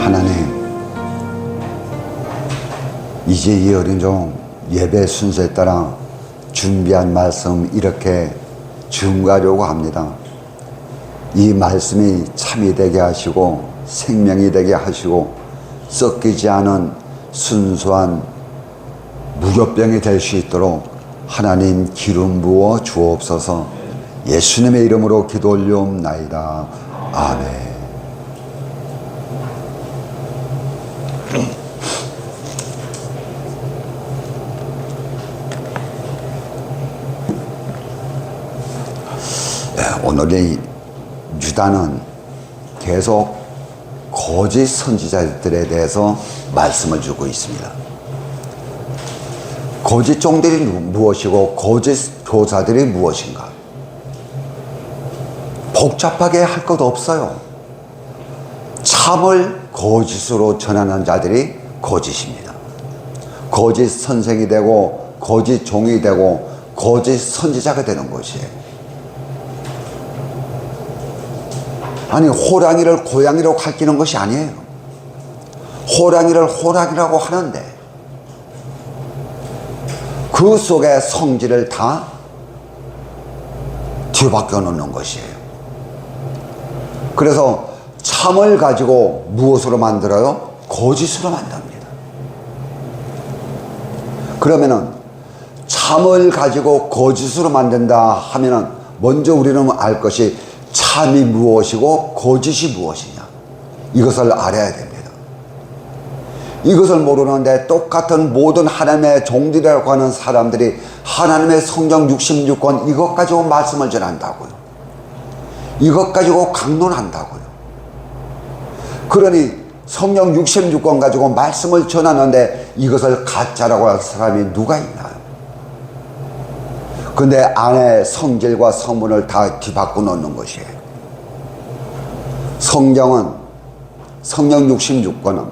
하나님, 이제 이 어린 종 예배 순서에 따라 준비한 말씀 이렇게 증거하려고 합니다. 이 말씀이 참이 되게 하시고 생명이 되게 하시고 섞이지 않은 순수한 무교병이 될 수 있도록 하나님 기름 부어 주옵소서. 예수님의 이름으로 기도 올리옵나이다. 아멘. 오늘의 유다는 계속 거짓 선지자들에 대해서 말씀을 주고 있습니다. 거짓 종들이 무엇이고 거짓 교사들이 무엇인가? 복잡하게 할 것 없어요. 참을 거짓으로 전하는 자들이 거짓입니다. 거짓 선생이 되고 거짓 종이 되고 거짓 선지자가 되는 것이에요. 아니, 호랑이를 고양이로 가르치는 것이 아니에요. 호랑이를 호랑이라고 하는데 그 속에 성질을 다 뒤바꿔 놓는 것이에요. 그래서 참을 가지고 무엇으로 만들어요? 거짓으로 만듭니다. 그러면은 참을 가지고 거짓으로 만든다 하면은 먼저 우리는 알 것이 참이 무엇이고 거짓이 무엇이냐, 이것을 알아야 됩니다. 이것을 모르는데 똑같은 모든 하나님의 종들이라고 하는 사람들이 하나님의 성경 66권 이것 가지고 말씀을 전한다고요. 이것 가지고 강론한다고요. 그러니 성경 66권 가지고 말씀을 전하는데 이것을 가짜라고 할 사람이 누가 있나요? 근데 안에 성질과 성분을 다 뒤바꿔 놓는 것이에요. 성경 66권은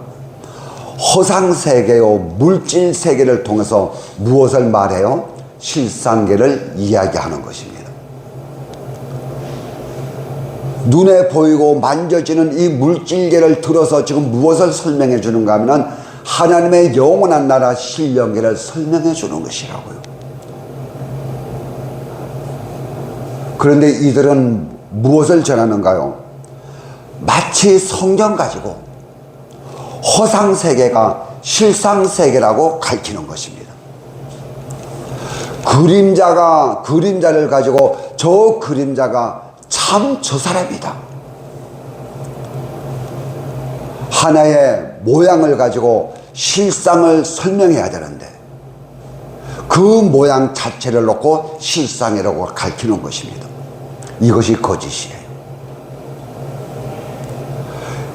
허상세계요 물질세계를 통해서 무엇을 말해요? 실상계를 이야기하는 것입니다. 눈에 보이고 만져지는 이 물질계를 들어서 지금 무엇을 설명해 주는가 하면 하나님의 영원한 나라 신령계를 설명해 주는 것이라고요. 그런데 이들은 무엇을 전하는가요? 마치 성경 가지고 허상세계가 실상세계라고 가르치는 것입니다. 그림자를 가지고 저 그림자가 참 저 사람이다. 하나의 모양을 가지고 실상을 설명해야 되는데 그 모양 자체를 놓고 실상이라고 가르치는 것입니다. 이것이 거짓이에요.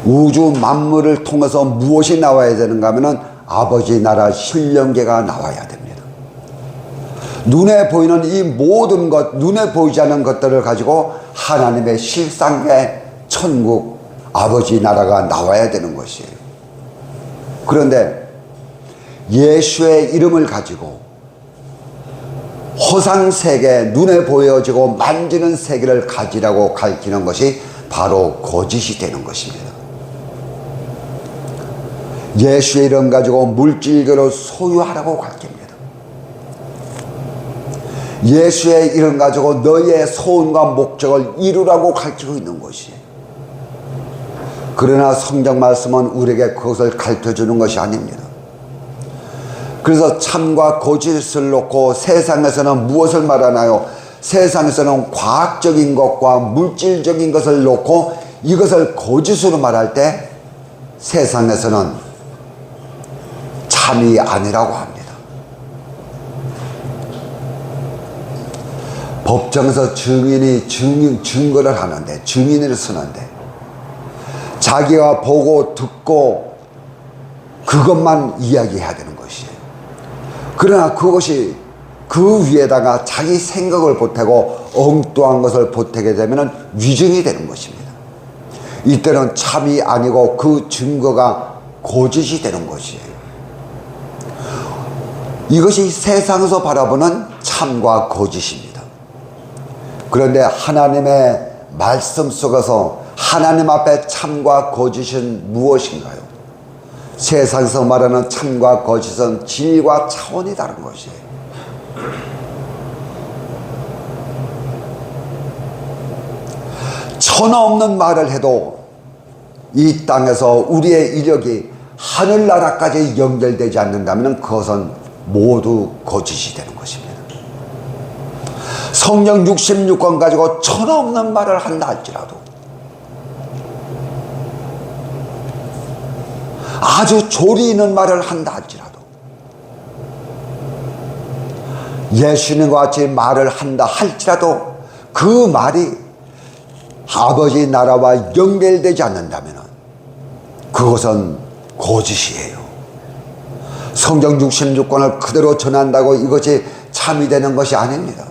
우주 만물을 통해서 무엇이 나와야 되는가 하면 아버지 나라 신령계가 나와야 됩니다. 눈에 보이는 이 모든 것, 눈에 보이지 않는 것들을 가지고 하나님의 실상의 천국 아버지 나라가 나와야 되는 것이에요. 그런데 예수의 이름을 가지고 허상세계, 눈에 보여지고 만지는 세계를 가지라고 가르치는 것이 바로 거짓이 되는 것입니다. 예수의 이름 가지고 물질교를 소유하라고 가르칩니다. 예수의 이름 가지고 너의 소원과 목적을 이루라고 가르치고 있는 것이에요. 그러나 성경 말씀은 우리에게 그것을 가르쳐 주는 것이 아닙니다. 그래서 참과 거짓을 놓고 세상에서는 무엇을 말하나요? 세상에서는 과학적인 것과 물질적인 것을 놓고 이것을 거짓으로 말할 때 세상에서는 참이 아니라고 합니다. 법정에서 증거를 하는데, 증인을 쓰는데 자기가 보고 듣고 그것만 이야기해야 되는 것이에요. 그러나 그것이 그 위에다가 자기 생각을 보태고 엉뚱한 것을 보태게 되면 위증이 되는 것입니다. 이때는 참이 아니고 그 증거가 거짓이 되는 것이에요. 이것이 세상에서 바라보는 참과 거짓입니다. 그런데 하나님의 말씀 속에서 하나님 앞에 참과 거짓은 무엇인가요? 세상에서 말하는 참과 거짓은 질과 차원이 다른 것이에요. 천하 없는 말을 해도 이 땅에서 우리의 이력이 하늘나라까지 연결되지 않는다면 그것은 모두 거짓이 되는 것입니다. 성경 66권 가지고 천하 없는 말을 한다 할지라도, 아주 조리 있는 말을 한다 할지라도, 예수님과 같이 말을 한다 할지라도 그 말이 아버지 나라와 연결되지 않는다면 그것은 거짓이에요. 성경 66권을 그대로 전한다고 이것이 참이 되는 것이 아닙니다.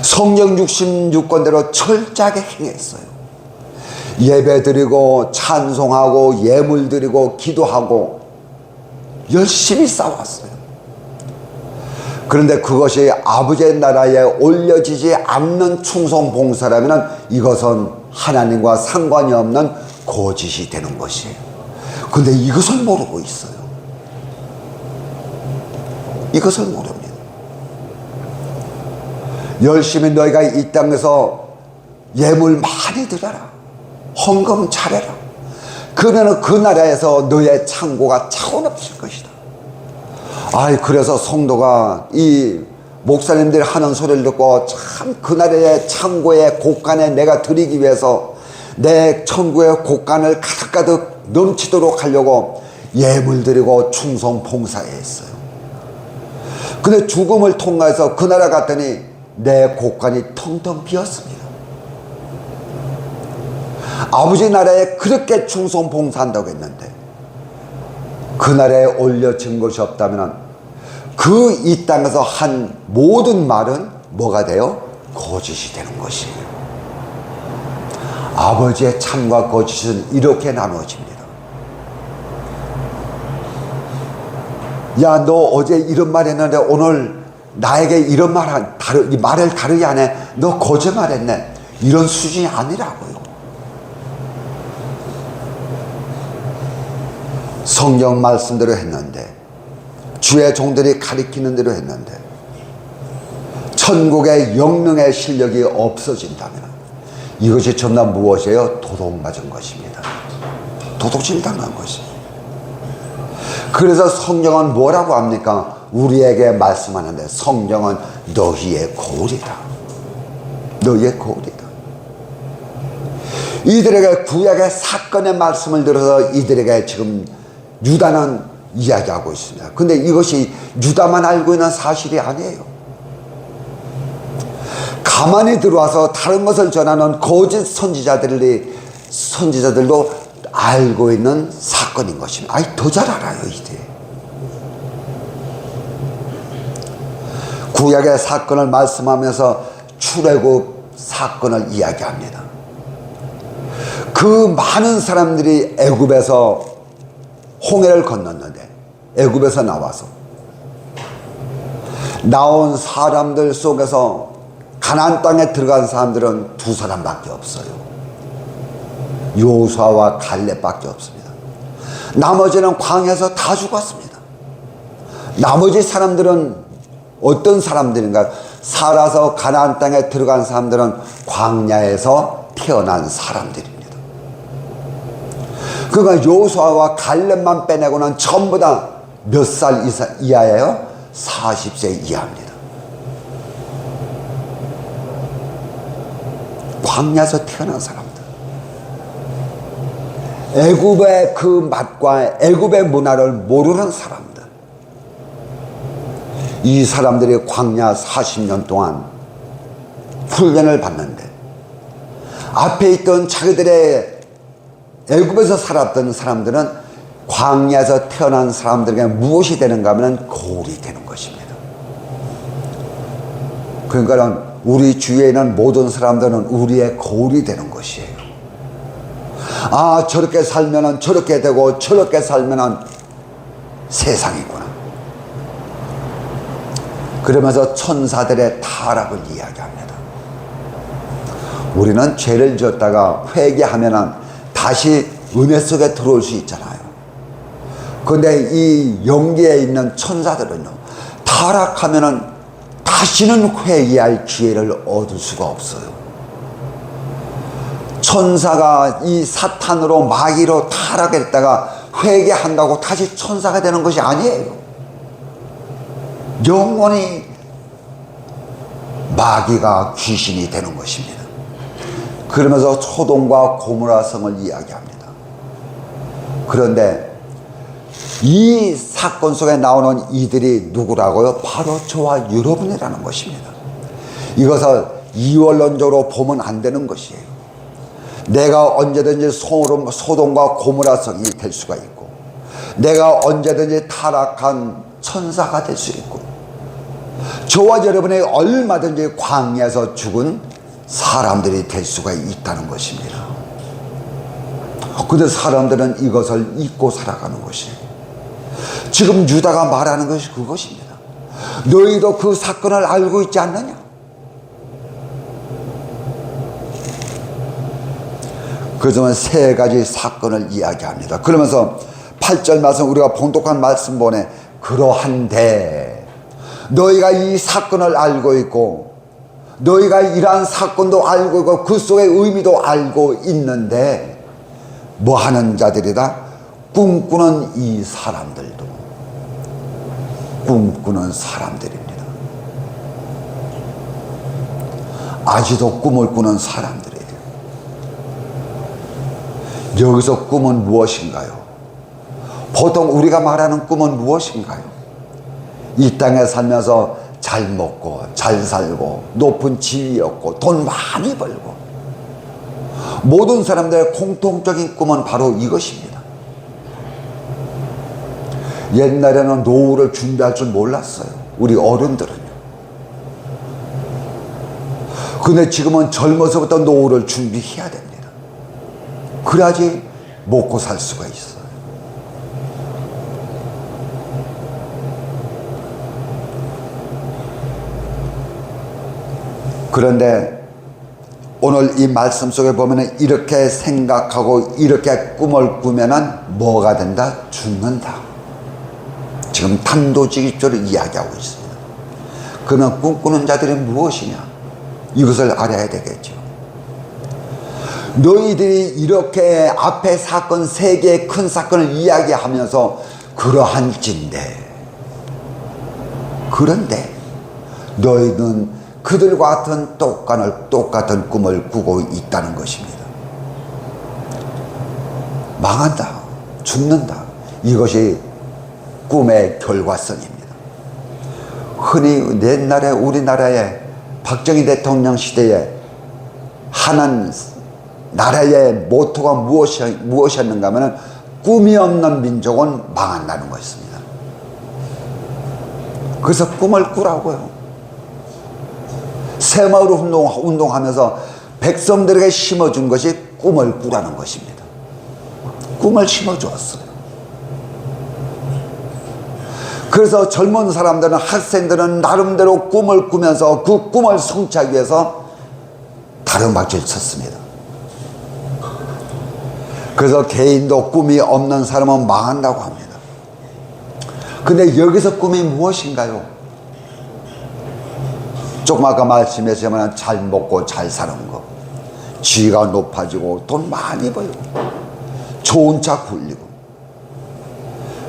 성경 66권대로 철저하게 행했어요. 예배 드리고 찬송하고 예물 드리고 기도하고 열심히 싸웠어요. 그런데 그것이 아버지의 나라에 올려지지 않는 충성 봉사라면 이것은 하나님과 상관이 없는 거짓이 되는 것이에요. 그런데 이것을 모르고 있어요. 이것을 모릅니다. 열심히 너희가 이 땅에서 예물 많이 드려라, 헌금 차려라, 그러면 그 나라에서 너의 창고가 차원없을 것이다. 아이, 그래서 성도가 이 목사님들이 하는 소리를 듣고 참 그 나라의 창고의 곳간에 내가 드리기 위해서 내 천국의 곳간을 가득가득 넘치도록 하려고 예물 드리고 충성 봉사했어요. 근데 죽음을 통과해서 그 나라 갔더니 내 곳간이 텅텅 비었습니다. 아버지 나라에 그렇게 충성 봉사한다고 했는데 그 나라에 올려진 것이 없다면 그 이 땅에서 한 모든 말은 뭐가 돼요? 거짓이 되는 것이에요. 아버지의 참과 거짓은 이렇게 나누어집니다. 야, 너 어제 이런 말 했는데 오늘 나에게 이런 말을 다르게 하네. 너 거짓말했네. 이런 수준이 아니라고요. 성경 말씀대로 했는데, 주의 종들이 가리키는 대로 했는데 천국의 영능의 실력이 없어진다면 이것이 전부 무엇이에요? 도둑맞은 것입니다. 도둑질 당한 것입니다. 그래서 성경은 뭐라고 합니까? 우리에게 말씀하는데 성경은 너희의 거울이다. 너희의 거울이다. 이들에게 구약의 사건의 말씀을 들어서 이들에게 지금 유다는 이야기하고 있습니다. 근데 이것이 유다만 알고 있는 사실이 아니에요. 가만히 들어와서 다른 것을 전하는 거짓 선지자들도 알고 있는 사건인 것입니다. 아니, 더 잘 알아요, 이제. 구약의 사건을 말씀하면서 출애굽 사건을 이야기합니다. 그 많은 사람들이 애굽에서 홍해를 건넜는데 애굽에서 나온 사람들 속에서 가나안 땅에 들어간 사람들은 두 사람밖에 없어요. 여호수아와 갈렙밖에 없습니다. 나머지는 광야에서 다 죽었습니다. 나머지 사람들은 어떤 사람들인가? 살아서 가나안 땅에 들어간 사람들은 광야에서 태어난 사람들입니다. 그러니까 여호수아와 갈렙만 빼내고는 전부 다 몇 살 이하예요? 40세 이하입니다. 광야에서 태어난 사람들. 애굽의 그 맛과 애굽의 문화를 모르는 사람들. 이 사람들이 광야 40년 동안 훈련을 받는데 앞에 있던 자기들의 애굽에서 살았던 사람들은 광야에서 태어난 사람들에게 무엇이 되는가 하면 거울이 되는 것입니다. 그러니까 우리 주위에 있는 모든 사람들은 우리의 거울이 되는 것이에요. 아, 저렇게 살면은 저렇게 되고 저렇게 살면은 세상이구나. 그러면서 천사들의 타락을 이야기합니다. 우리는 죄를 지었다가 회개하면은 다시 은혜 속에 들어올 수 있잖아요. 그런데 이 영계에 있는 천사들은요, 타락하면은 다시는 회개할 기회를 얻을 수가 없어요. 천사가 이 사탄으로 마귀로 타락했다가 회개한다고 다시 천사가 되는 것이 아니에요. 영원히 마귀가 귀신이 되는 것입니다. 그러면서 소돔과 고모라 성을 이야기합니다. 그런데 이 사건 속에 나오는 이들이 누구라고요? 바로 저와 여러분이라는 것입니다. 이것을 이원론적으로 보면 안 되는 것이에요. 내가 언제든지 소돔과 고모라 성이 될 수가 있고, 내가 언제든지 타락한 천사가 될 수 있고, 저와 여러분이 얼마든지 광야에서 죽은 사람들이 될 수가 있다는 것입니다. 그런데 사람들은 이것을 잊고 살아가는 것이에요. 지금 유다가 말하는 것이 그것입니다. 너희도 그 사건을 알고 있지 않느냐? 그래서 세 가지 사건을 이야기합니다. 그러면서 8절 말씀, 우리가 봉독한 말씀 보내, 그러한데 너희가 이 사건을 알고 있고, 너희가 이러한 사건도 알고 있고, 그 속의 의미도 알고 있는데 뭐 하는 자들이다? 꿈꾸는 이 사람들도 꿈꾸는 사람들입니다. 아직도 꿈을 꾸는 사람들이에요. 여기서 꿈은 무엇인가요? 보통 우리가 말하는 꿈은 무엇인가요? 이 땅에 살면서 잘 먹고 잘 살고 높은 지위 얻고 돈 많이 벌고, 모든 사람들의 공통적인 꿈은 바로 이것입니다. 옛날에는 노후를 준비할 줄 몰랐어요, 우리 어른들은요. 근데 지금은 젊어서부터 노후를 준비해야 됩니다. 그래야지 먹고 살 수가 있어요. 그런데 오늘 이 말씀 속에 보면은 이렇게 생각하고 이렇게 꿈을 꾸면은 뭐가 된다? 죽는다. 지금 단도직입적으로 이야기하고 있습니다. 그러면 꿈꾸는 자들이 무엇이냐? 이것을 알아야 되겠죠. 너희들이 이렇게 앞에 사건, 세 개의 큰 사건을 이야기하면서 그러한진데, 그런데 너희는 그들과 같은 똑같은 꿈을 꾸고 있다는 것입니다. 망한다, 죽는다, 이것이 꿈의 결과성입니다. 흔히 옛날에 우리나라의 박정희 대통령 시대에 하는 나라의 모토가 무엇이었는가 하면, 꿈이 없는 민족은 망한다는 것입니다. 그래서 꿈을 꾸라고요. 새마을 운동하면서 백성들에게 심어준 것이 꿈을 꾸라는 것입니다. 꿈을 심어주었어요. 그래서 젊은 사람들은, 학생들은 나름대로 꿈을 꾸면서 그 꿈을 성취하기 위해서 다른 박질을 쳤습니다. 그래서 개인도 꿈이 없는 사람은 망한다고 합니다. 근데 여기서 꿈이 무엇인가요? 조금 아까 말씀했지만 잘 먹고 잘 사는 거, 지위가 높아지고 돈 많이 벌고 좋은 차 굴리고.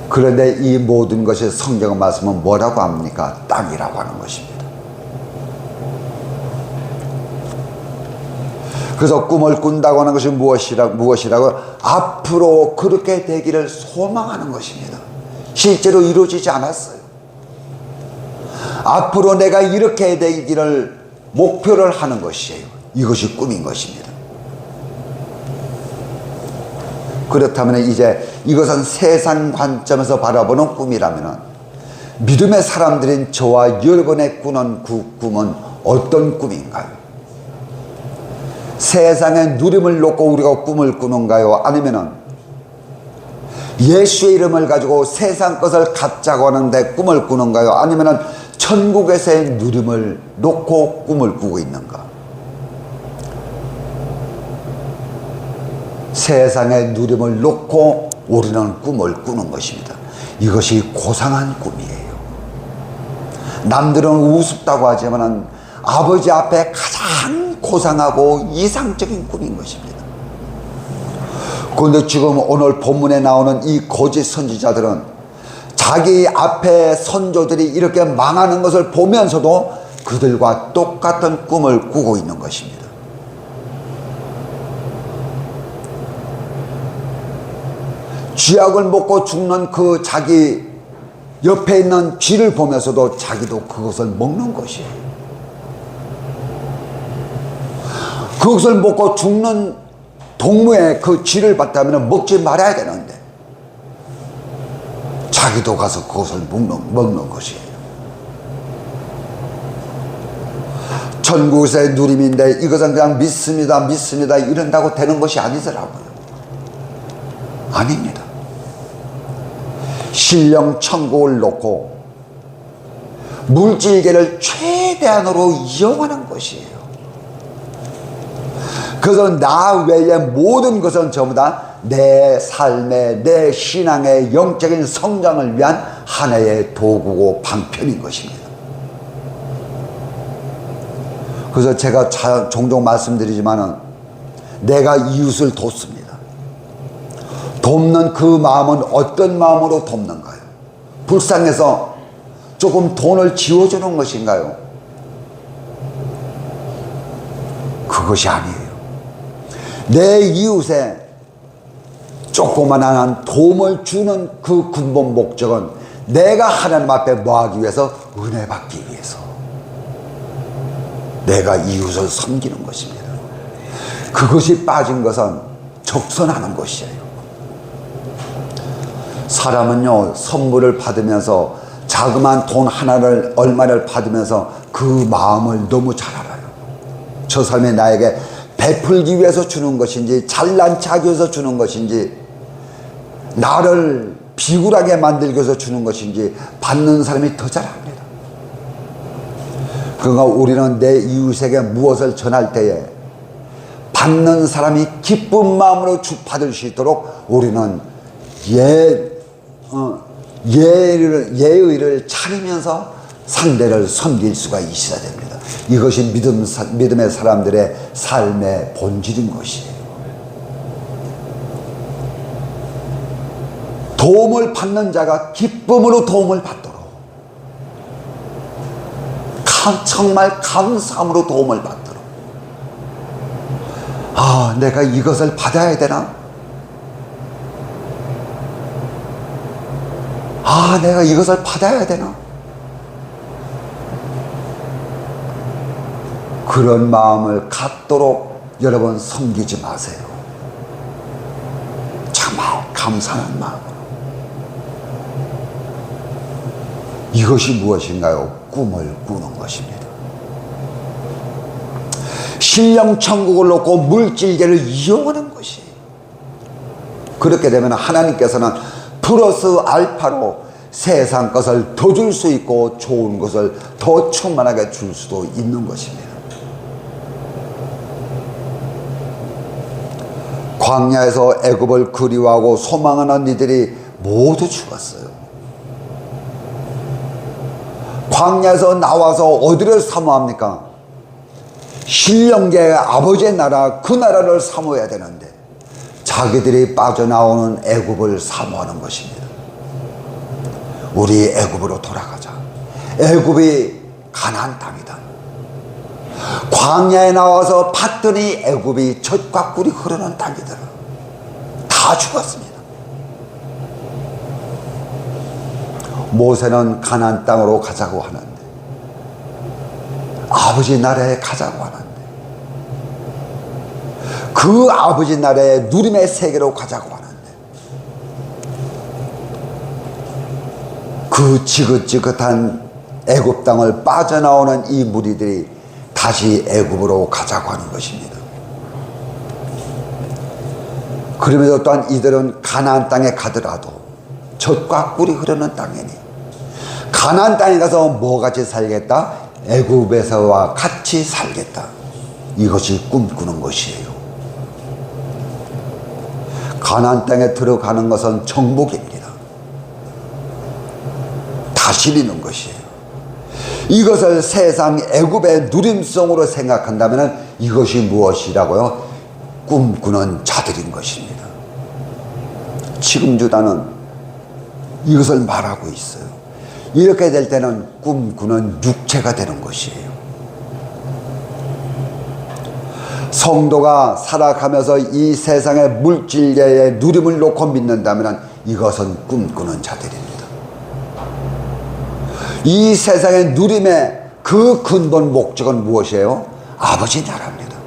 그런데 이 모든 것이 성경 말씀은 뭐라고 합니까? 땅이라고 하는 것입니다. 그래서 꿈을 꾼다고 하는 것이 무엇이라고? 앞으로 그렇게 되기를 소망하는 것입니다. 실제로 이루어지지 않았어요. 앞으로 내가 이렇게 되기를 목표를 하는 것이에요. 이것이 꿈인 것입니다. 그렇다면 이제 이것은 세상 관점에서 바라보는 꿈이라면, 믿음의 사람들인 저와 여러분의 꾸는 그 꿈은 어떤 꿈인가요? 세상의 누림을 놓고 우리가 꿈을 꾸는가요? 아니면은 예수의 이름을 가지고 세상 것을 갖자고 하는데 꿈을 꾸는가요? 아니면은 천국에서의 누림을 놓고 꿈을 꾸고 있는가? 세상의 누림을 놓고 우리는 꿈을 꾸는 것입니다. 이것이 고상한 꿈이에요. 남들은 우습다고 하지만 아버지 앞에 가장 고상하고 이상적인 꿈인 것입니다. 그런데 지금 오늘 본문에 나오는 이 거짓 선지자들은 자기 앞에 선조들이 이렇게 망하는 것을 보면서도 그들과 똑같은 꿈을 꾸고 있는 것입니다. 쥐약을 먹고 죽는 그 자기 옆에 있는 쥐를 보면서도 자기도 그것을 먹는 것이에요. 그것을 먹고 죽는 동무의 그 쥐를 봤다면 먹지 말아야 되는데 자기도 가서 그것을 먹는 것이에요. 천국의 누림인데 이것은 그냥 믿습니다 이런다고 되는 것이 아니더라고요. 아닙니다. 신령 천국을 놓고 물질계를 최대한으로 이용하는 것이에요. 그래서 나 외의 모든 것은 전부 다 내 삶의, 내 신앙의 영적인 성장을 위한 하나의 도구고 방편인 것입니다. 그래서 제가 종종 말씀드리지만은 내가 이웃을 돕습니다. 돕는 그 마음은 어떤 마음으로 돕는가요? 불쌍해서 조금 돈을 지어주는 것인가요? 그것이 아니에요. 내 이웃에 조그만한 도움을 주는 그 근본 목적은 내가 하나님 앞에 뭐하기 위해서? 은혜 받기 위해서. 내가 이웃을 섬기는 것입니다. 그것이 빠진 것은 적선하는 것이에요. 사람은요, 선물을 받으면서 자그마한 돈 하나를 얼마를 받으면서 그 마음을 너무 잘 알아요. 저 사람이 나에게 베풀기 위해서 주는 것인지 잘난 척하기 위해서 주는 것인지 나를 비굴하게 만들기 위해서 주는 것인지 받는 사람이 더 잘 압니다. 그러니까 우리는 내 이웃에게 무엇을 전할 때에 받는 사람이 기쁜 마음으로 받을 수 있도록 우리는 예의를 차리면서 상대를 섬길 수가 있어야 됩니다. 이것이 믿음의 사람들의 삶의 본질인 것이에요. 도움을 받는 자가 기쁨으로 도움을 받도록, 정말 감사함으로 도움을 받도록. 아, 내가 이것을 받아야 되나? 아, 내가 이것을 받아야 되나? 그런 마음을 갖도록 여러분 섬기지 마세요. 정말 감사한 마음으로. 이것이 무엇인가요? 꿈을 꾸는 것입니다. 신령 천국을 놓고 물질계를 이용하는 것이에요. 그렇게 되면 하나님께서는 플러스 알파로 세상 것을 더 줄 수 있고 좋은 것을 더 충만하게 줄 수도 있는 것입니다. 광야에서 애굽을 그리워하고 소망하는 이들이 모두 죽었어요. 광야에서 나와서 어디를 사모합니까? 신령계의 아버지의 나라, 그 나라를 사모해야 되는데 자기들이 빠져나오는 애굽을 사모하는 것입니다. 우리 애굽으로 돌아가자. 애굽이 가나안 땅이다. 광야에 나와서 봤더니 애굽이 젖과 꿀이 흐르는 땅이더라. 다 죽었습니다. 모세는 가나안 땅으로 가자고 하는데, 아버지 나라에 가자고 하는데, 그 아버지 나라의 누림의 세계로 가자고 하는데, 그 지긋지긋한 애굽 땅을 빠져나오는 이 무리들이 다시 애굽으로 가자고 하는 것입니다. 그러면서 또한 이들은 가나안 땅에 가더라도 젖과 꿀이 흐르는 땅이니 가나안 땅에 가서 뭐같이 살겠다? 애굽에서와 같이 살겠다. 이것이 꿈꾸는 것이에요. 가나안 땅에 들어가는 것은 정복입니다. 다스리는 것이에요. 이것을 세상 애굽의 누림성으로 생각한다면 이것이 무엇이라고요? 꿈꾸는 자들인 것입니다. 지금 유다는 이것을 말하고 있어요. 이렇게 될 때는 꿈꾸는 육체가 되는 것이에요. 성도가 살아가면서 이 세상의 물질계의 누림을 놓고 믿는다면 이것은 꿈꾸는 자들입니다. 이 세상의 누림의 그 근본 목적은 무엇이에요? 아버지 나라입니다.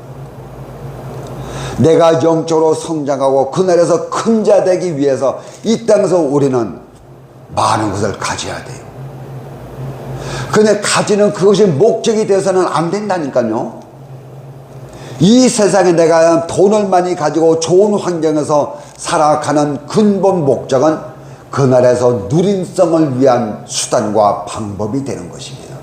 내가 영적으로 성장하고 그날에서 큰 자 되기 위해서 이 땅에서 우리는 많은 것을 가져야 돼요. 근데 가지는 그것이 목적이 되어서는 안 된다니까요. 이 세상에 내가 돈을 많이 가지고 좋은 환경에서 살아가는 근본 목적은 그날에서 누림성을 위한 수단과 방법이 되는 것입니다.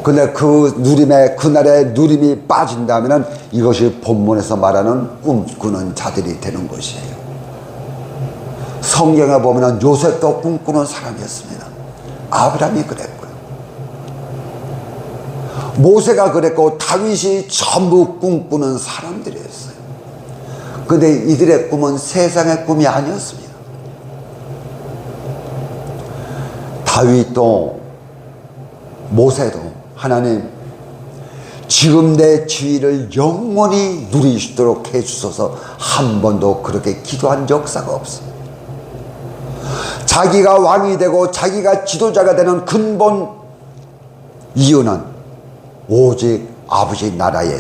근데 그 누림에, 그날의 누림이 빠진다면 이것이 본문에서 말하는 꿈꾸는 자들이 되는 것이에요. 성경에 보면 요셉도 꿈꾸는 사람이었습니다. 아브라함이 그랬고요. 모세가 그랬고 다윗이 전부 꿈꾸는 사람들이었어요. 근데 이들의 꿈은 세상의 꿈이 아니었습니다. 다윗도 모세도 하나님 지금 내 지위를 영원히 누리시도록 해주소서 한 번도 그렇게 기도한 역사가 없습니다. 자기가 왕이 되고 자기가 지도자가 되는 근본 이유는 오직 아버지 나라의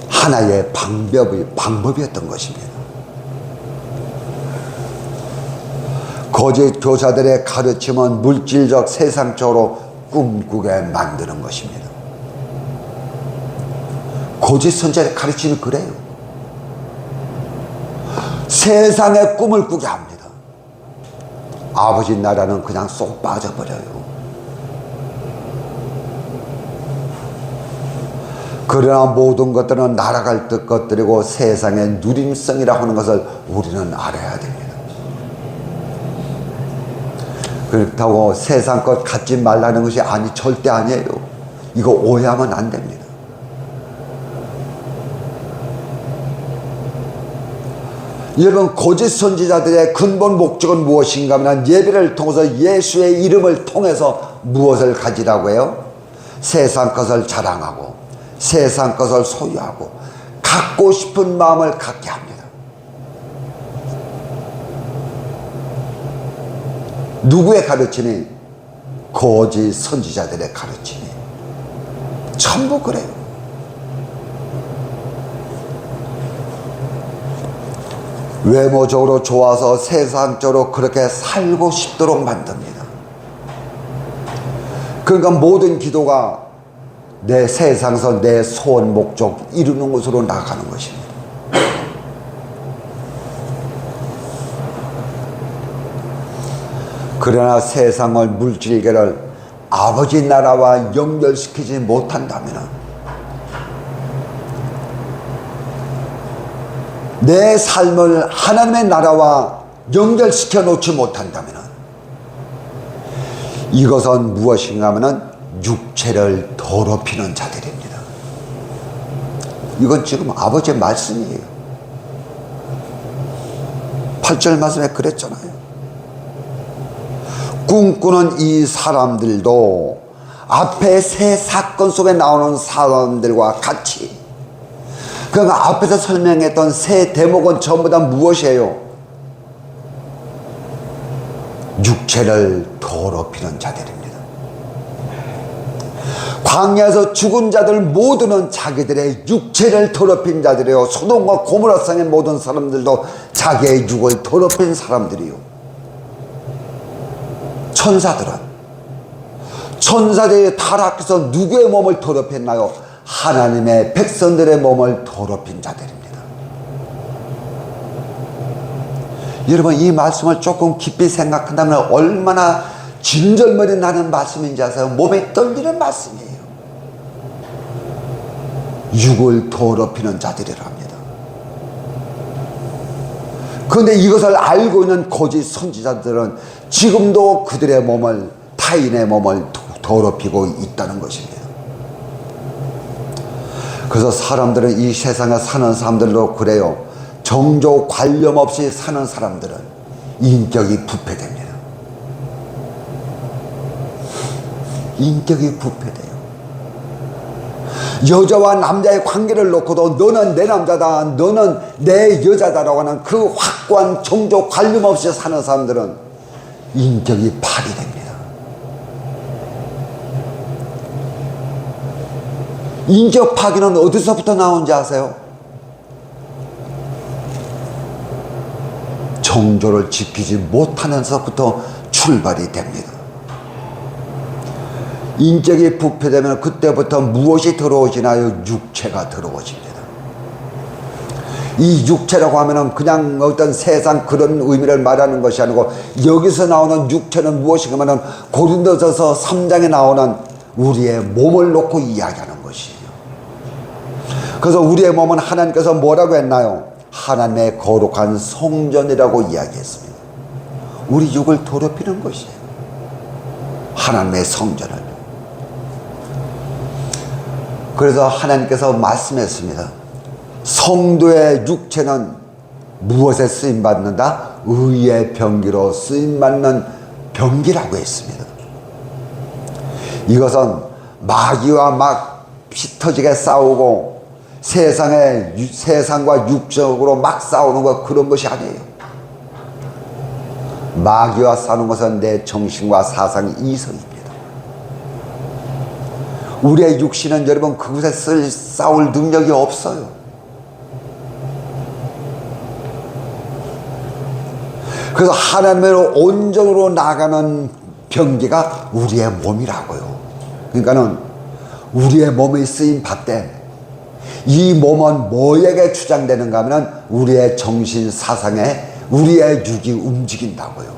하나의 방법이었던 것입니다. 거짓 교사들의 가르침은 물질적 세상적으로 꿈꾸게 만드는 것입니다. 거짓 선자의 가르침이 그래요. 세상의 꿈을 꾸게 합니다. 아버지 나라는 그냥 쏙 빠져버려요. 그러나 모든 것들은 날아갈 것들이고 세상의 누림성이라 하는 것을 우리는 알아야 됩니다. 그렇다고 세상 것 갖지 말라는 것이 절대 아니에요. 이거 오해하면 안 됩니다. 여러분, 거짓 선지자들의 근본 목적은 무엇인가 하면 예배를 통해서 예수의 이름을 통해서 무엇을 가지라고 해요? 세상 것을 자랑하고 세상 것을 소유하고 갖고 싶은 마음을 갖게 합니다. 누구의 가르침이? 거짓 선지자들의 가르침이 전부 그래요. 외모적으로 좋아서 세상적으로 그렇게 살고 싶도록 만듭니다. 그러니까 모든 기도가 내 세상에서 내 소원 목적 이루는 것으로 나아가는 것입니다. 그러나 세상을 물질계를 아버지 나라와 연결시키지 못한다면 내 삶을 하나님의 나라와 연결시켜 놓지 못한다면 이것은 무엇인가 하면 육체를 더럽히는 자들입니다. 이건 지금 아버지의 말씀이에요. 8절 말씀에 그랬잖아요. 꿈꾸는 이 사람들도 앞에 새 사건 속에 나오는 사람들과 같이, 그러니까 앞에서 설명했던 세 대목은 전부 다 무엇이에요? 육체를 더럽히는 자들입니다. 광야에서 죽은 자들 모두는 자기들의 육체를 더럽힌 자들이요, 소돔과 고모라 성의 모든 사람들도 자기의 육을 더럽힌 사람들이요. 천사들이 타락해서 누구의 몸을 더럽혔나요? 하나님의 백성들의 몸을 더럽힌 자들입니다. 여러분, 이 말씀을 조금 깊이 생각한다면 얼마나 진절머리 나는 말씀인지 아세요? 몸에 떨리는 말씀이에요. 육을 더럽히는 자들이랍니다. 그런데 이것을 알고 있는 거짓 선지자들은 지금도 그들의 몸을, 타인의 몸을 더럽히고 있다는 것입니다. 그래서 사람들은, 이 세상에 사는 사람들도 그래요. 정조 관념 없이 사는 사람들은 인격이 부패됩니다. 인격이 부패돼요. 여자와 남자의 관계를 놓고도 너는 내 남자다, 너는 내 여자다라고 하는 그 확고한 정조 관념 없이 사는 사람들은 인격이 파괴됩니다. 인격 파괴는 어디서부터 나오는지 아세요? 정조를 지키지 못하면서부터 출발이 됩니다. 인격이 부패되면 그때부터 무엇이 들어오시나요? 육체가 들어오십니다. 이 육체라고 하면은 그냥 어떤 세상 그런 의미를 말하는 것이 아니고, 여기서 나오는 육체는 무엇인가 하면은 고린도전서 3장에 나오는 우리의 몸을 놓고 이야기하는 것이에요. 그래서 우리의 몸은 하나님께서 뭐라고 했나요? 하나님의 거룩한 성전이라고 이야기했습니다. 우리 육을 더럽히는 것이에요. 하나님의 성전을. 그래서 하나님께서 말씀했습니다. 성도의 육체는 무엇에 쓰임받는다? 의의 병기로 쓰임받는 병기라고 했습니다. 이것은 마귀와 막 피 터지게 싸우고 세상과 육적으로 막 싸우는 것, 그런 것이 아니에요. 마귀와 싸우는 것은 내 정신과 사상 이성입니다. 우리의 육신은 여러분 그곳에 싸울 능력이 없어요. 그래서 하나님으로 온전으로 나가는 병기가 우리의 몸이라고요. 그러니까는 우리의 몸이 쓰임 받되, 이 몸은 뭐에게 주장되는가 하면 우리의 정신 사상에 우리의 육이 움직인다고요.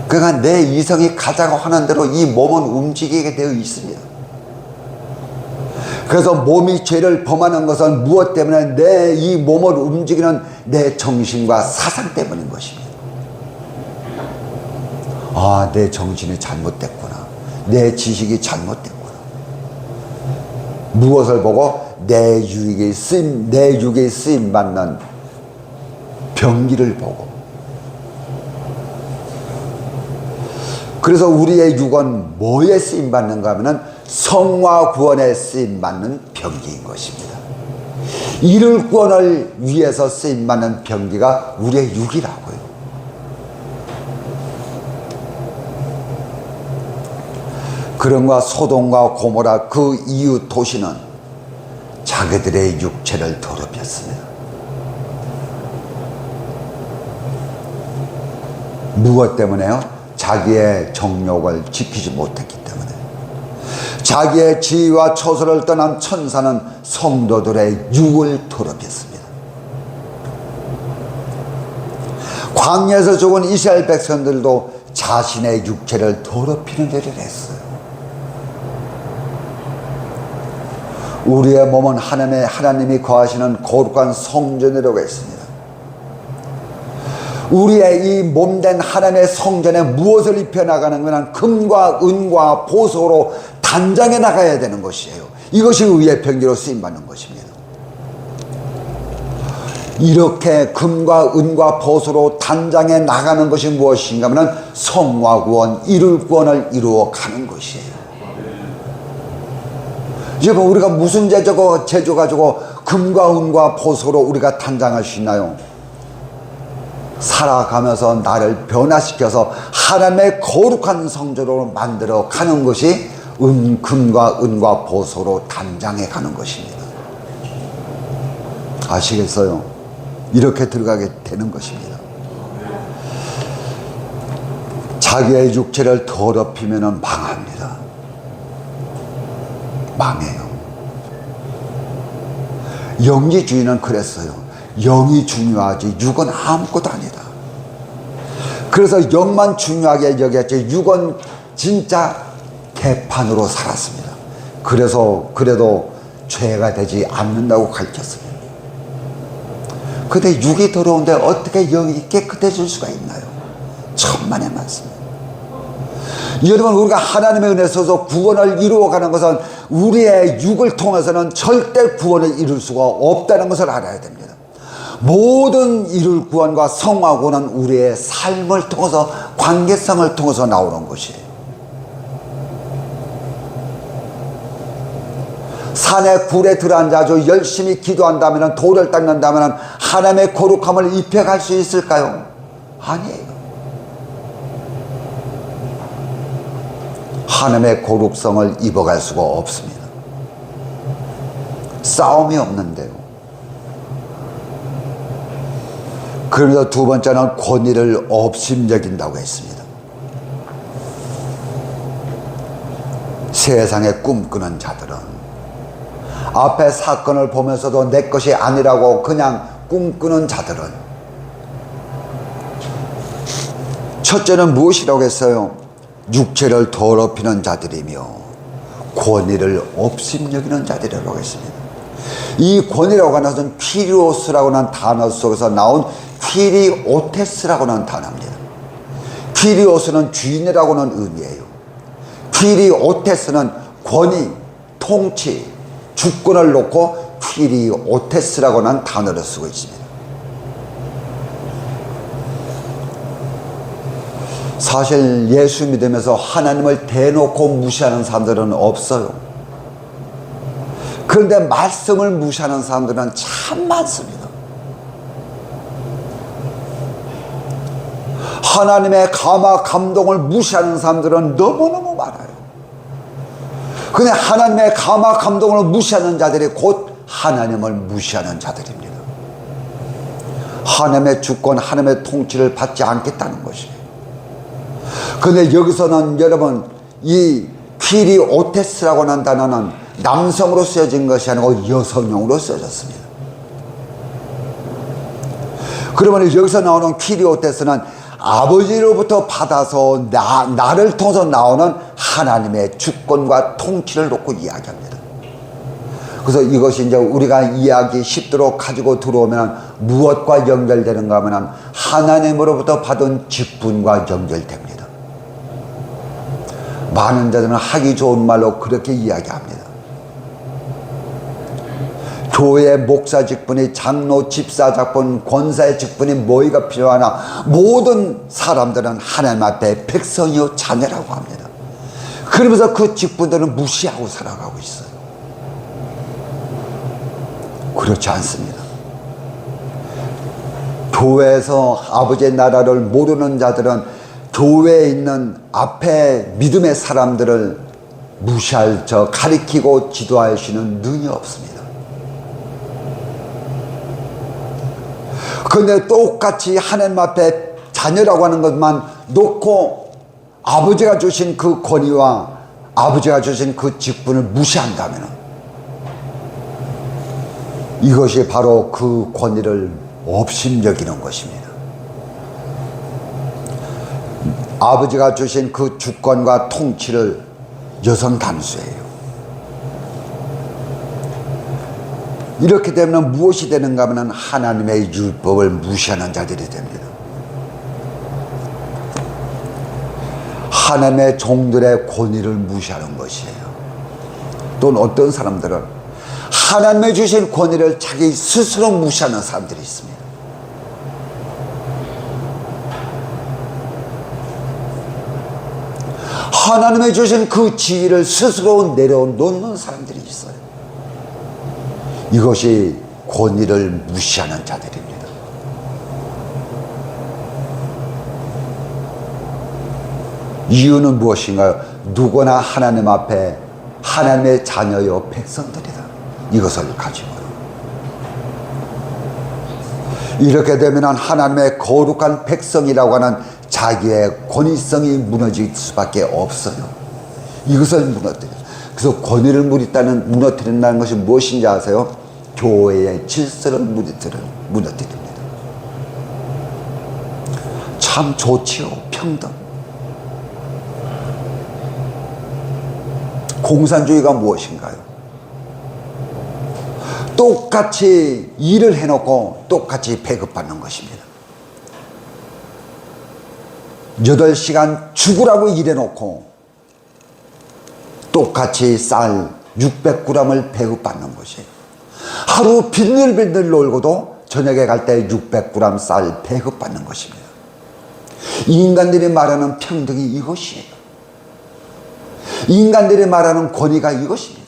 그러니까 내 이성이 가자고 하는 대로 이 몸은 움직이게 되어 있습니다. 그래서 몸이 죄를 범하는 것은 무엇 때문에? 내 이 몸을 움직이는 내 정신과 사상 때문인 것입니다. 아, 내 정신이 잘못됐구나, 내 지식이 잘못됐구나. 무엇을 보고? 내 육에 쓰임 받는 병기를 보고. 그래서 우리의 육은 뭐에 쓰임 받는가 하면 성화 구원에 쓰임 받는 병기인 것입니다. 이를 구원을 위해서 쓰임 받는 병기가 우리의 육이라고요. 그런가 소돔과 고모라 그 이웃 도시는 자기들의 육체를 더럽혔습니다. 무엇 때문에요? 자기의 정욕을 지키지 못했기 때문에. 자기의 지위와 처소를 떠난 천사는 성도들의 육을 더럽혔습니다. 광야에서 죽은 이스라엘 백성들도 자신의 육체를 더럽히는 일을 했어요. 우리의 몸은 하나님이 거하시는 거룩한 성전이라고 했습니다. 우리의 이 몸된 하나님의 성전에 무엇을 입혀나가는 것은 금과 은과 보석으로 단장해 나가야 되는 것이에요. 이것이 의의 병기로 쓰임받는 것입니다. 이렇게 금과 은과 보석으로 단장해 나가는 것이 무엇인가 하면 성화 구원, 이룰 구원을 이루어 가는 것이에요. 이제 우리가 무슨 재주 가지고 금과 은과 보석으로 우리가 단장할 수 있나요? 살아가면서 나를 변화시켜서 하나님의 거룩한 성전으로 만들어 가는 것이 금과 은과 보석으로 단장해 가는 것입니다. 아시겠어요? 이렇게 들어가게 되는 것입니다. 자기의 육체를 더럽히면 망합니다. 망해요. 영지주의는 그랬어요. 영이 중요하지 육은 아무것도 아니다. 그래서 영만 중요하게 여겼지 육은 진짜 개판으로 살았습니다. 그래서 그래도 죄가 되지 않는다고 가르쳤습니다. 근데 육이 더러운데 어떻게 영이 깨끗해질 수가 있나요? 천만의 말씀. 여러분, 우리가 하나님의 은혜 속에서 구원을 이루어가는 것은 우리의 육을 통해서는 절대 구원을 이룰 수가 없다는 것을 알아야 됩니다. 모든 이룰 구원과 성화구원은 우리의 삶을 통해서, 관계성을 통해서 나오는 것이에요. 산에 굴에 들어앉아 아주 열심히 기도한다면, 돌을 닦는다면 하나님의 거룩함을 입혀갈 수 있을까요? 아니에요. 하나님의 거룩성을 입어갈 수가 없습니다. 싸움이 없는데요. 그러면서 두 번째는 권위를 업심여긴다고 했습니다. 세상에 꿈꾸는 자들은 앞에 사건을 보면서도 내 것이 아니라고 그냥 꿈꾸는 자들은, 첫째는 무엇이라고 했어요? 육체를 더럽히는 자들이며 권위를 업심여기는 자들이라고 했습니다. 이 권위라고 하는 것은 퀴리오스라고 하는 단어 속에서 나온 퀴리오테스라고 하는 단어입니다. 퀴리오스는 주인이라고 하는 의미예요. 퀴리오테스는 권위, 통치, 주권을 놓고 퀴리오테스라고 하는 단어를 쓰고 있습니다. 사실 예수 믿으면서 하나님을 대놓고 무시하는 사람들은 없어요. 그런데 말씀을 무시하는 사람들은 참 많습니다. 하나님의 감화 감동을 무시하는 사람들은 너무너무 많아요. 근데 하나님의 감화 감동을 무시하는 자들이 곧 하나님을 무시하는 자들입니다. 하나님의 주권, 하나님의 통치를 받지 않겠다는 것이에요. 근데 여기서는 여러분, 이 퀴리오테스라고 하는 단어는 남성으로 쓰여진 것이 아니고 여성용으로 쓰여졌습니다. 그러면 여기서 나오는 퀴리오테스는 아버지로부터 받아서 나를 통해서 나오는 하나님의 주권과 통치를 놓고 이야기합니다. 그래서 이것이 이제 우리가 이야기 쉽도록 가지고 들어오면 무엇과 연결되는가 하면 하나님으로부터 받은 직분과 연결됩니다. 많은 자들은 하기 좋은 말로 그렇게 이야기합니다. 교회 목사 직분이, 장로, 집사 직분, 권사의 직분이 뭐가 필요하나? 모든 사람들은 하나님 앞에 백성이요 자녀라고 합니다. 그러면서 그 직분들은 무시하고 살아가고 있어요. 그렇지 않습니다. 교회에서 아버지의 나라를 모르는 자들은 교회에 있는 앞에 믿음의 사람들을 무시할, 가리키고 지도할 수 있는 능이 없습니다. 그런데 똑같이 하나님 앞에 자녀라고 하는 것만 놓고 아버지가 주신 그 권위와 아버지가 주신 그 직분을 무시한다면 이것이 바로 그 권위를 업심여기는 것입니다. 아버지가 주신 그 주권과 통치를 여성 단수해요. 이렇게 되면 무엇이 되는가 하면 하나님의 율법을 무시하는 자들이 됩니다. 하나님의 종들의 권위를 무시하는 것이에요. 또는 어떤 사람들은 하나님의 주신 권위를 자기 스스로 무시하는 사람들이 있습니다. 하나님의 주신 그 지위를 스스로 내려놓는 사람들이 있어요. 이것이 권위를 무시하는 자들입니다. 이유는 무엇인가요? 누구나 하나님 앞에 하나님의 자녀요 백성들이다. 이것을 가지고요. 이렇게 되면 하나님의 거룩한 백성이라고 하는 자기의 권위성이 무너질 수밖에 없어요. 이것을 무너뜨려요. 그래서 권위를 무너뜨린다는 것이 무엇인지 아세요? 교회의 질서를 무너뜨립니다. 참 좋지요. 평등. 공산주의가 무엇인가요? 똑같이 일을 해놓고 똑같이 배급받는 것입니다. 8시간 죽으라고 일해놓고 똑같이 쌀 600g을 배급받는 것이에요. 하루 빈들빈들 놀고도 저녁에 갈 때 600g 쌀 배급받는 것입니다. 인간들이 말하는 평등이 이것이에요. 인간들이 말하는 권위가 이것입니다.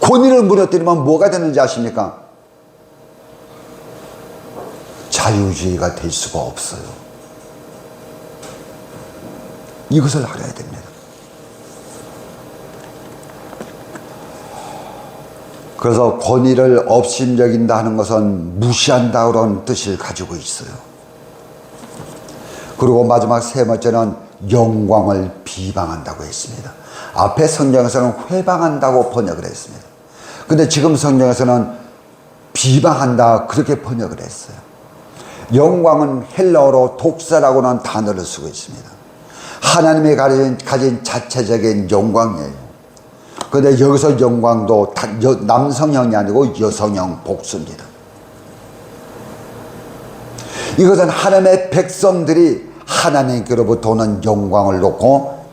권위를 무너뜨리면 뭐가 되는지 아십니까? 자유주의가 될 수가 없어요. 이것을 알아야 됩니다. 그래서 권위를 업신여긴다 하는 것은 무시한다 그런 뜻을 가지고 있어요. 그리고 마지막 세 번째는 영광을 비방한다고 했습니다. 앞에 성경에서는 회방한다고 번역을 했습니다. 근데 지금 성경에서는 비방한다 그렇게 번역을 했어요. 영광은 헬라어로 독사라고는 단어를 쓰고 있습니다. 하나님이 가진 자체적인 영광이에요. 그런데 여기서 영광도 남성형이 아니고 여성형 복수입니다. 이것은 하나님의 백성들이 하나님께로부터 오는 영광을 놓고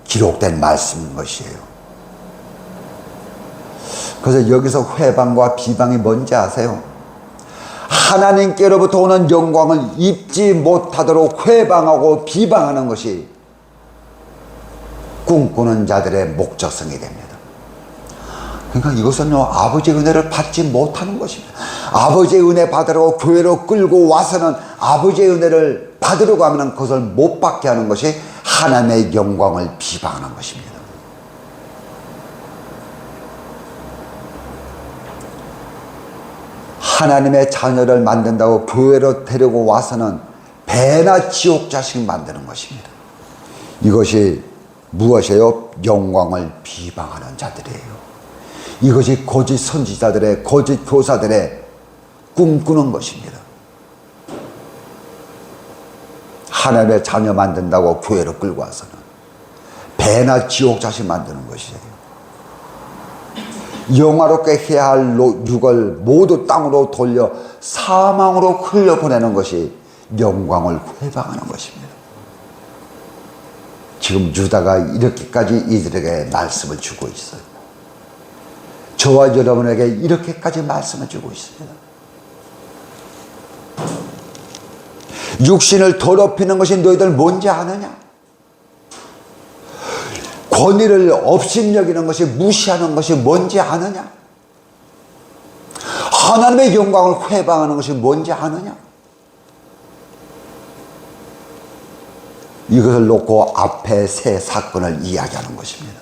기록된 말씀인 것이에요. 그래서 여기서 회방과 비방이 뭔지 아세요? 하나님께로부터 오는 영광을 입지 못하도록 회방하고 비방하는 것이 꿈꾸는 자들의 목적성이 됩니다. 그러니까 이것은요, 아버지의 은혜를 받지 못하는 것입니다. 아버지의 은혜 받으려고 교회로 끌고 와서는 아버지의 은혜를 받으려고 하면 그것을 못 받게 하는 것이 하나님의 영광을 비방하는 것입니다. 하나님의 자녀를 만든다고 교회로 데리고 와서는 배나 지옥 자식 만드는 것입니다. 이것이 무엇이에요? 영광을 비방하는 자들이에요. 이것이 거짓 선지자들의, 거짓 교사들의 꿈꾸는 것입니다. 하나님의 자녀 만든다고 교회로 끌고 와서는 배나 지옥 자식 만드는 것이에요. 영화롭게 해야 할 육을 모두 땅으로 돌려 사망으로 흘려보내는 것이 영광을 회방하는 것입니다. 지금 유다가 이렇게까지 이들에게 말씀을 주고 있어요. 저와 여러분에게 이렇게까지 말씀을 주고 있습니다. 육신을 더럽히는 것이 너희들 뭔지 아느냐? 권위를 업신여기는 것이, 무시하는 것이 뭔지 아느냐? 하나님의 영광을 회방하는 것이 뭔지 아느냐? 이것을 놓고 앞에 세 사건을 이야기하는 것입니다.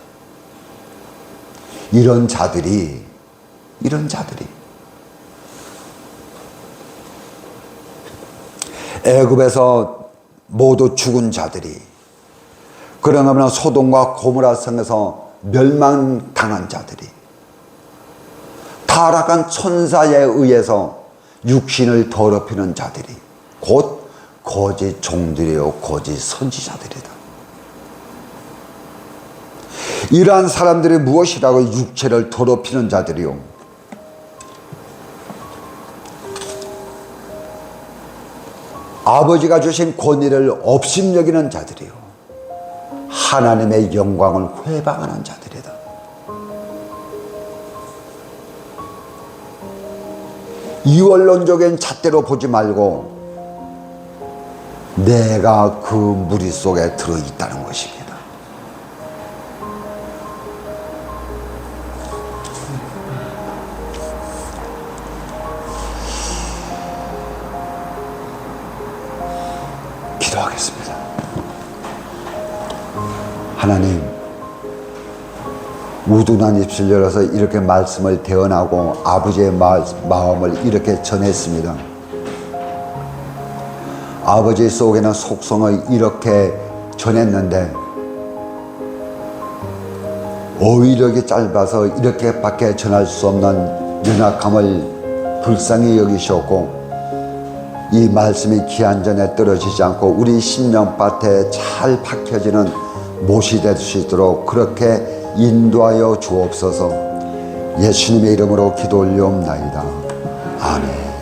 이런 자들이 애굽에서 모두 죽은 자들이, 그러나 하면 소돔과 고모라 성에서 멸망당한 자들이, 타락한 천사에 의해서 육신을 더럽히는 자들이 곧 거짓 종들이요 거짓 선지자들이다. 이러한 사람들이 무엇이라고? 육체를 더럽히는 자들이요, 아버지가 주신 권위를 업신여기는 자들이요, 하나님의 영광을 회방하는 자들이다. 이원론적인 잣대로 보지 말고 내가 그 무리 속에 들어있다는 것입니다. 기도하겠습니다. 하나님, 우둔한 입술 열어서 이렇게 말씀을 대언하고 아버지의 마음을 이렇게 전했습니다. 아버지 속에는 속성을 이렇게 전했는데 어휘력이 짧아서 이렇게밖에 전할 수 없는 연약함을 불쌍히 여기셨고, 이 말씀이 기한전에 떨어지지 않고 우리 심령밭에 잘 박혀지는 못이 될 수 있도록 그렇게 인도하여 주옵소서. 예수님의 이름으로 기도 올리옵나이다. 아멘.